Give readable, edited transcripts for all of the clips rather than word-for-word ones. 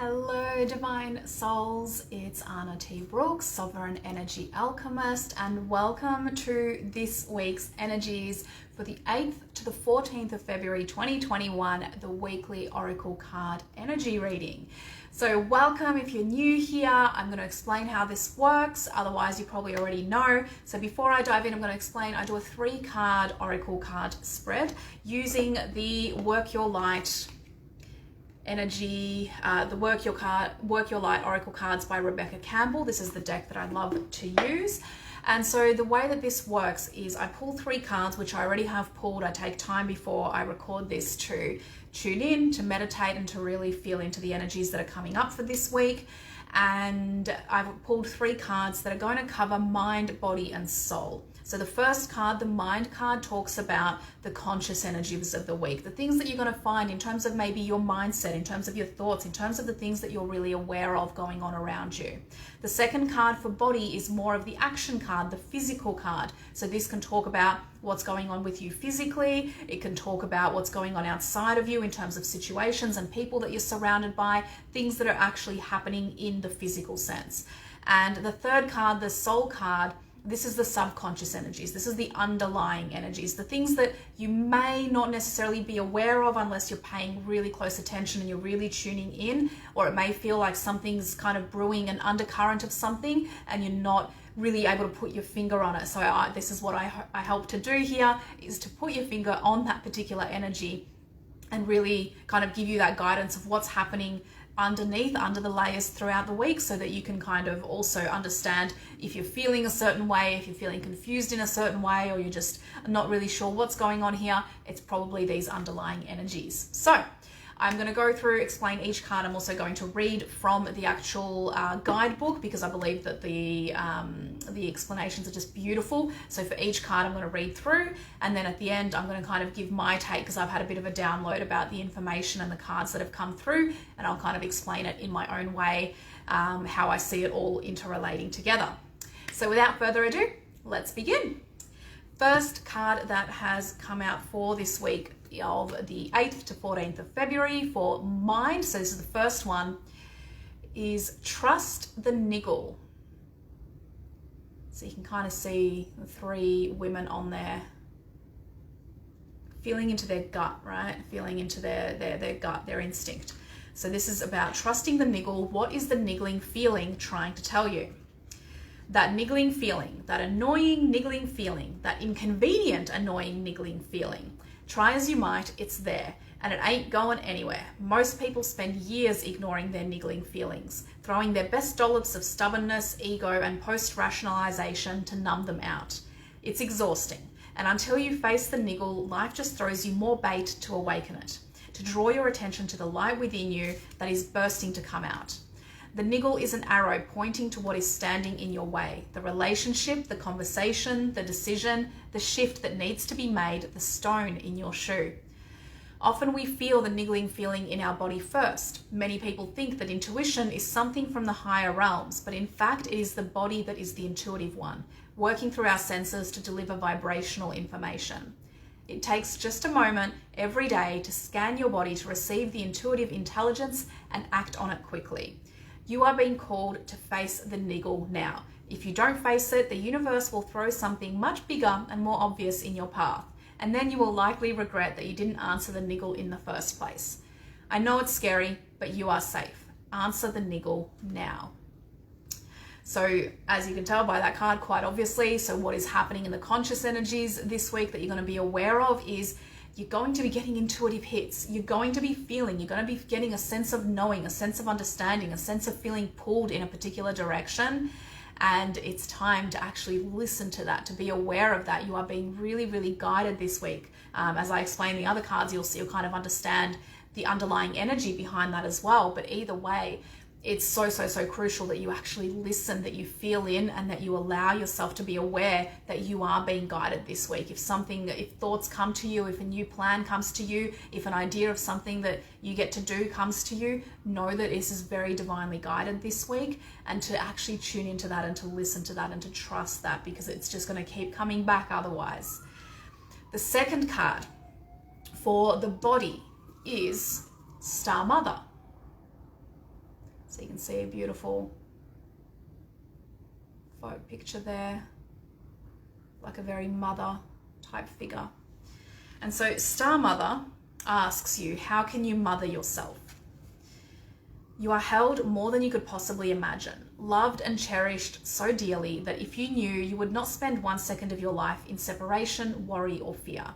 Hello, Divine Souls. It's Anna T. Brooks, Sovereign Energy Alchemist, and welcome to this week's energies for the 8th to the 14th of February 2021, the weekly Oracle card energy reading. So welcome if you're new here. I'm going to explain how this works. Otherwise, you probably already know. So before I dive in, I'm going to explain. I do a 3-card Oracle card spread using the Work Your Light energy, the Work Your Light Oracle cards by Rebecca Campbell. This is the deck that I love to use. And so the way that this works is I pull 3 cards, which I already have pulled. I take time before I record this to tune in, to meditate, and to really feel into the energies that are coming up for this week. And I've pulled 3 cards that are going to cover mind, body, and soul. So the first card, the mind card, talks about the conscious energies of the week, the things that you're going to find in terms of maybe your mindset, in terms of your thoughts, in terms of the things that you're really aware of going on around you. The second card for body is more of the action card, the physical card. So this can talk about what's going on with you physically. It can talk about what's going on outside of you in terms of situations and people that you're surrounded by, things that are actually happening in the physical sense. And the third card, the soul card, this is the subconscious energies. This is the underlying energies, the things that you may not necessarily be aware of unless you're paying really close attention and you're really tuning in, or it may feel like something's kind of brewing an undercurrent of something and you're not really able to put your finger on it. So this is what I help to do here, is to put your finger on that particular energy and really kind of give you that guidance of what's happening underneath, under the layers throughout the week, so that you can kind of also understand if you're feeling a certain way, if you're feeling confused in a certain way, or you're just not really sure what's going on here. It's probably these underlying energies. So I'm going to go through, explain each card. I'm also going to read from the actual guidebook, because I believe that the explanations are just beautiful. So for each card, I'm going to read through, and then at the end, I'm going to kind of give my take, because I've had a bit of a download about the information and the cards that have come through, and I'll kind of explain it in my own way, how I see it all interrelating together. So without further ado, let's begin. First card that has come out for this week of the 8th to 14th of February for mind, so this is the first one, is Trust the Niggle. So you can kind of see the 3 women on there feeling into their gut, right? Feeling into their gut, their instinct. So this is about trusting the niggle. What is the niggling feeling trying to tell you? That niggling feeling, that annoying niggling feeling, that inconvenient annoying niggling feeling. Try as you might, it's there, and it ain't going anywhere. Most people spend years ignoring their niggling feelings, throwing their best dollops of stubbornness, ego, and post-rationalization to numb them out. It's exhausting, and until you face the niggle, life just throws you more bait to awaken it, to draw your attention to the light within you that is bursting to come out. The niggle is an arrow pointing to what is standing in your way, the relationship, the conversation, the decision, the shift that needs to be made, the stone in your shoe. Often we feel the niggling feeling in our body first. Many people think that intuition is something from the higher realms, but in fact it is the body that is the intuitive one, working through our senses to deliver vibrational information. It takes just a moment every day to scan your body to receive the intuitive intelligence and act on it quickly. You are being called to face the niggle now. If you don't face it, the universe will throw something much bigger and more obvious in your path, and then you will likely regret that you didn't answer the niggle in the first place. I know it's scary, but you are safe. Answer the niggle now. So as you can tell by that card, quite obviously, so what is happening in the conscious energies this week that you're going to be aware of is you're going to be getting intuitive hits. You're going to be feeling, you're going to be getting a sense of knowing, a sense of understanding, a sense of feeling pulled in a particular direction. And it's time to actually listen to that, to be aware of that. You are being really, really guided this week. As I explain the other cards, you'll kind of understand the underlying energy behind that as well. But either way, it's so crucial that you actually listen, that you feel in, and that you allow yourself to be aware that you are being guided this week. If thoughts come to you, if a new plan comes to you, if an idea of something that you get to do comes to you, know that this is very divinely guided this week, and to actually tune into that and to listen to that and to trust that, because it's just going to keep coming back otherwise. The second card for the body is Star Mother. So you can see a beautiful folk picture there, like a very mother type figure. And so Star Mother asks you, how can you mother yourself? You are held more than you could possibly imagine, loved and cherished so dearly that if you knew, you would not spend 1 second of your life in separation, worry, or fear.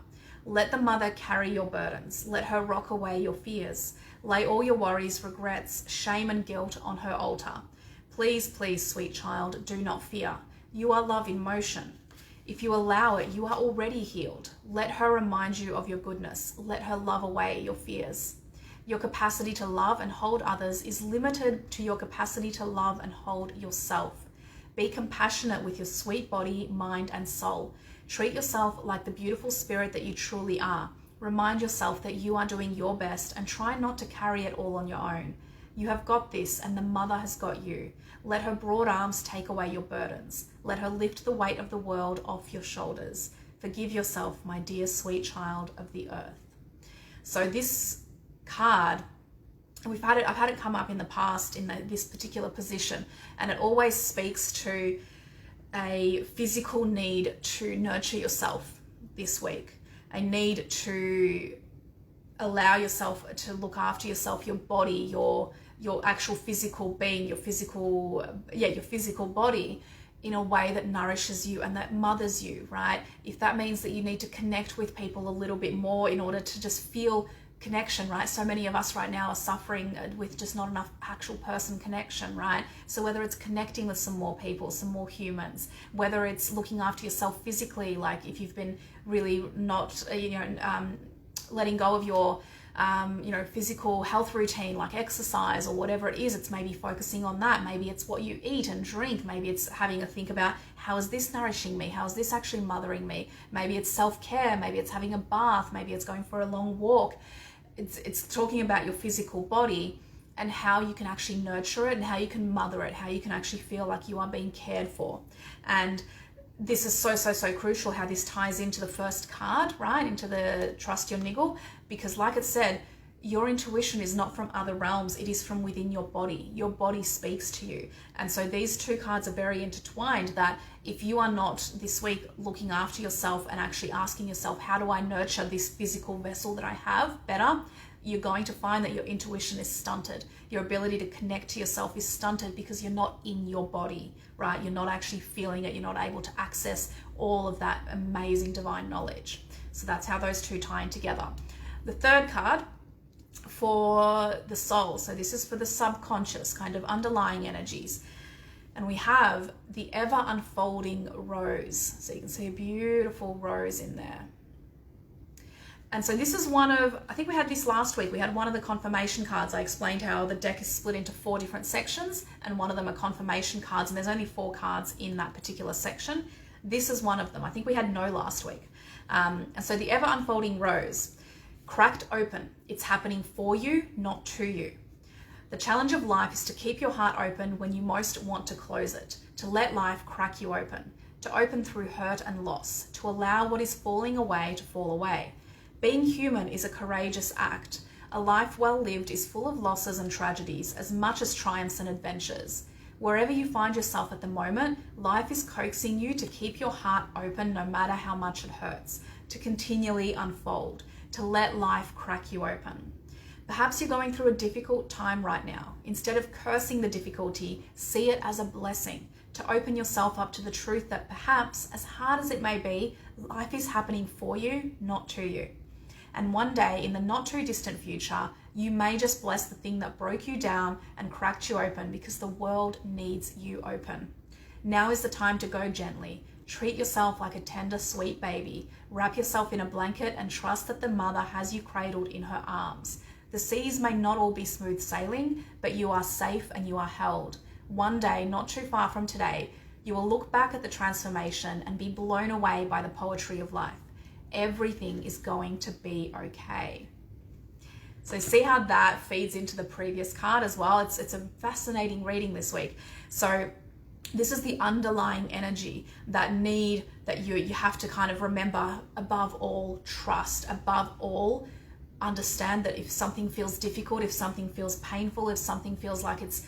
Let the mother carry your burdens. Let her rock away your fears. Lay all your worries, regrets, shame, and guilt on her altar. Please, please, sweet child, do not fear. You are love in motion. If you allow it, you are already healed. Let her remind you of your goodness. Let her love away your fears. Your capacity to love and hold others is limited to your capacity to love and hold yourself. Be compassionate with your sweet body, mind, and soul. Treat yourself like the beautiful spirit that you truly are. Remind yourself that you are doing your best and try not to carry it all on your own. You have got this, and the mother has got you. Let her broad arms take away your burdens. Let her lift the weight of the world off your shoulders. Forgive yourself, my dear sweet child of the earth. So this card, I've had it come up in the past in this particular position, and it always speaks to a physical need to nurture yourself this week, a need to allow yourself to look after yourself, your body, your actual physical being, your physical body, in a way that nourishes you and that mothers you, right? If that means that you need to connect with people a little bit more in order to just feel connection, right? So many of us right now are suffering with just not enough actual person connection, right? So whether it's connecting with some more people, some more humans, whether it's looking after yourself physically, like if you've been really not, letting go of your, physical health routine, like exercise or whatever it is, it's maybe focusing on that. Maybe it's what you eat and drink. Maybe it's having a think about, how is this nourishing me? How is this actually mothering me? Maybe it's self-care. Maybe it's having a bath. Maybe it's going for a long walk. It's talking about your physical body and how you can actually nurture it and how you can mother it, how you can actually feel like you are being cared for. And this is so crucial how this ties into the first card, right? Into the trust your niggle, because like it said, your intuition is not from other realms, it is from within your body. Your body speaks to you. And so these two cards are very intertwined, that if you are not this week looking after yourself and actually asking yourself, how do I nurture this physical vessel that I have better? You're going to find that your intuition is stunted. Your ability to connect to yourself is stunted because you're not in your body, right? You're not actually feeling it. You're not able to access all of that amazing divine knowledge. So that's how those two tie in together. The third card for the soul. So this is for the subconscious kind of underlying energies. And we have the ever unfolding rose. So you can see a beautiful rose in there. And so this is one of, I think we had this last week, we had one of the confirmation cards. I explained how the deck is split into 4 different sections, and one of them are confirmation cards, and there's only 4 cards in that particular section. This is one of them. I think we had no last week. And so the ever unfolding rose, cracked open. It's happening for you, not to you. The challenge of life is to keep your heart open when you most want to close it, to let life crack you open, to open through hurt and loss, to allow what is falling away to fall away. Being human is a courageous act. A life well lived is full of losses and tragedies as much as triumphs and adventures. Wherever you find yourself at the moment, life is coaxing you to keep your heart open no matter how much it hurts, to continually unfold, to let life crack you open. Perhaps you're going through a difficult time right now. Instead of cursing the difficulty, see it as a blessing, to open yourself up to the truth that perhaps, as hard as it may be, life is happening for you, not to you. And one day in the not too distant future, you may just bless the thing that broke you down and cracked you open, because the world needs you open. Now is the time to go gently. Treat yourself like a tender, sweet baby. Wrap yourself in a blanket and trust that the mother has you cradled in her arms. The seas may not all be smooth sailing, but you are safe and you are held. One day, not too far from today, you will look back at the transformation and be blown away by the poetry of life. Everything is going to be okay. So see how that feeds into the previous card as well. It's a fascinating reading this week. So this is the underlying energy, that need that you have to kind of remember, above all, trust, above all, understand that if something feels difficult, if something feels painful, if something feels like it's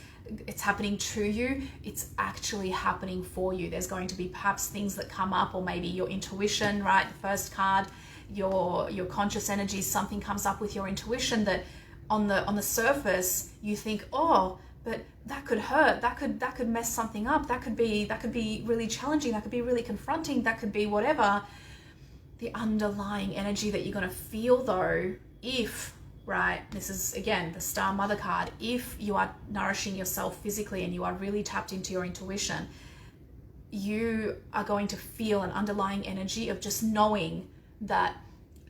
happening to you, it's actually happening for you. There's going to be perhaps things that come up, or maybe your intuition, right? The first card, your conscious energy, something comes up with your intuition that on the surface you think, oh, but that could hurt, that could mess something up, that could be really challenging, that could be really confronting, that could be whatever. The underlying energy that you're going to feel though, if, right, this is again the Star Mother card, if you are nourishing yourself physically and you are really tapped into your intuition, you are going to feel an underlying energy of just knowing that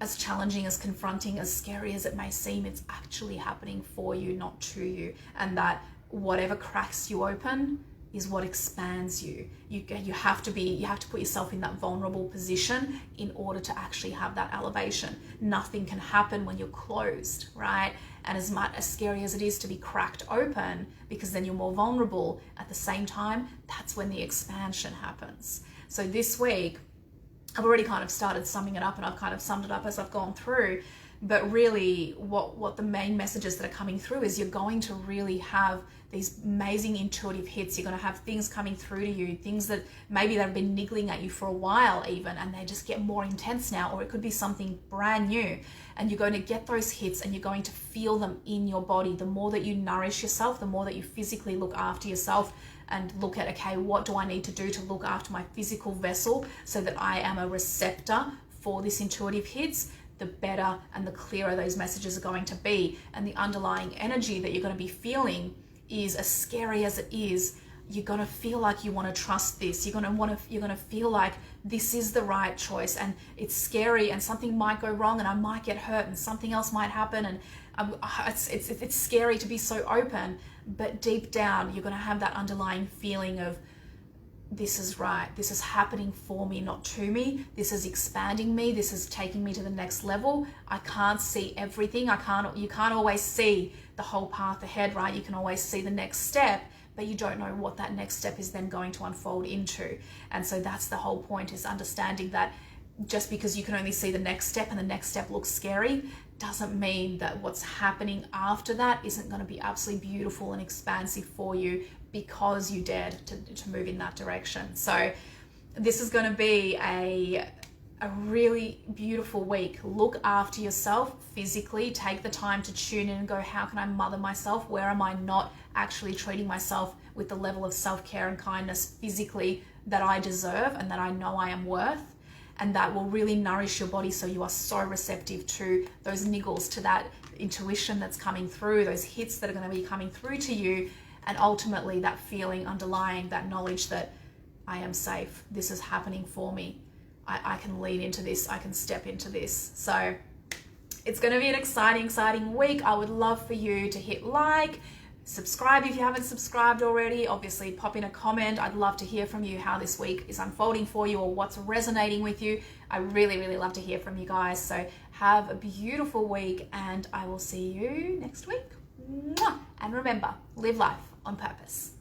as challenging, as confronting, as scary as it may seem, it's actually happening for you, not to you. And that whatever cracks you open is what expands you. You have to put yourself in that vulnerable position in order to actually have that elevation. Nothing can happen when you're closed, right? And as scary as it is to be cracked open, because then you're more vulnerable, at the same time, that's when the expansion happens. So this week, I've already kind of started summing it up, and I've kind of summed it up as I've gone through. But really, what the main messages that are coming through is you're going to really have these amazing intuitive hits. You're going to have things coming through to you, things that maybe they've been niggling at you for a while even, and they just get more intense now, or it could be something brand new. And you're going to get those hits and you're going to feel them in your body. The more that you nourish yourself, the more that you physically look after yourself and look at, okay, what do I need to do to look after my physical vessel so that I am a receptor for this intuitive hits, the better and the clearer those messages are going to be. And the underlying energy that you're going to be feeling is, as scary as it is, you're going to feel like you want to trust this. You're going to feel like this is the right choice, and it's scary and something might go wrong and I might get hurt and something else might happen, and it's scary to be so open. But deep down, you're going to have that underlying feeling of, this is right. This is happening for me, not to me. This is expanding me. This is taking me to the next level. I can't see everything. You can't always see the whole path ahead, right? You can always see the next step, but you don't know what that next step is then going to unfold into. And so that's the whole point, is understanding that just because you can only see the next step and the next step looks scary, doesn't mean that what's happening after that isn't going to be absolutely beautiful and expansive for you, because you dared to move in that direction. So this is going to be a really beautiful week. Look after yourself physically. Take the time to tune in and go, how can I mother myself? Where am I not actually treating myself with the level of self-care and kindness physically that I deserve and that I know I am worth? And that will really nourish your body, so you are so receptive to those niggles, to that intuition that's coming through, those hits that are going to be coming through to you, and ultimately that feeling underlying, that knowledge that I am safe, this is happening for me, I can lean into this, I can step into this. So it's going to be an exciting week. I would love for you to hit like, subscribe if you haven't subscribed already. Obviously pop in a comment. I'd love to hear from you how this week is unfolding for you, or what's resonating with you. I really love to hear from you guys. So have a beautiful week, and I will see you next week. Mwah! And remember, live life on purpose.